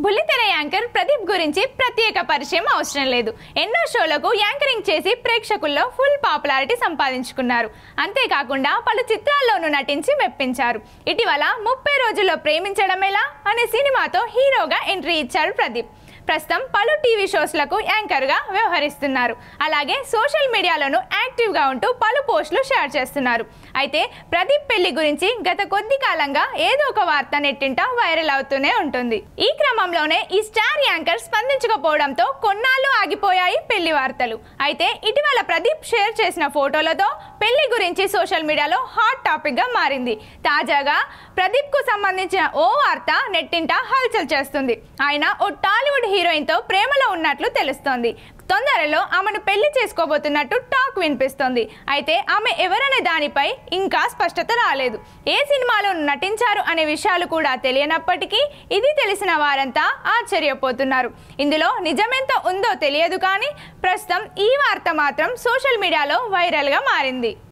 బుల్లితెర యాంకర్ ప్రదీప్ గురించి ప్రత్యేక పరిచయం అవసరం లేదు. ఎన్నో షోలకు యాంకరింగ్ చేసి ప్రేక్షకుల్లో ఫుల్ పాపులారిటీ సంపాదించుకున్నారు. అంతేకాకుండా పలు చిత్రాల్లోనూ నటించి మెప్పించారు. ఇటీవల 30 రోజుల్లో ప్రేమించడం ఎలా అనే సినిమాతో హీరోగా ఎంట్రీ ఇచ్చారు ప్రదీప్. ప్రస్తుతం పలు టీవీ షోస్లకు యాంకర్గా వ్యవహరిస్తున్నారు. అలాగే సోషల్ మీడియాలోనూ యాక్టివ్గా ఉంటూ పలు పోస్టులు షేర్ చేస్తున్నారు. అయితే ప్రదీప్ పెళ్లి గురించి గత కొద్ది కాలంగా ఏదో ఒక వార్త నెట్టింట వైరల్ అవుతూనే ఉంటుంది. ఈ క్రమంలోనే ఈ స్టార్ యాంకర్ స్పందించకపోవడంతో కొన్నాళ్ళు ఆగిపోయాయి పెళ్లి వార్తలు. అయితే ఇటీవల ప్రదీప్ షేర్ చేసిన ఫోటోలతో పెళ్లి గురించి సోషల్ మీడియాలో హాట్ టాపిక్ గా మారింది. తాజాగా ప్రదీప్ కు సంబంధించిన ఓ వార్త నెట్టింట హల్చల్ చేస్తుంది. ఆయన ఓ టాలీవుడ్ హీరోయిన్ తో ప్రేమలో ఉన్నట్లు తెలుస్తోంది. తొందరలో ఆమెను పెళ్లి చేసుకోబోతున్నట్టు టాక్ వినిపిస్తోంది. అయితే ఆమె ఎవరనే దానిపై ఇంకా స్పష్టత రాలేదు. ఏ సినిమాలో నటించారు అనే విషయాలు కూడా తెలియనప్పటికీ ఇది తెలిసిన వారంతా ఆశ్చర్యపోతున్నారు. ఇందులో నిజమెంత ఉందో తెలియదు కానీ ప్రస్తుతం ఈ వార్త మాత్రం సోషల్ మీడియాలో వైరల్గా మారింది.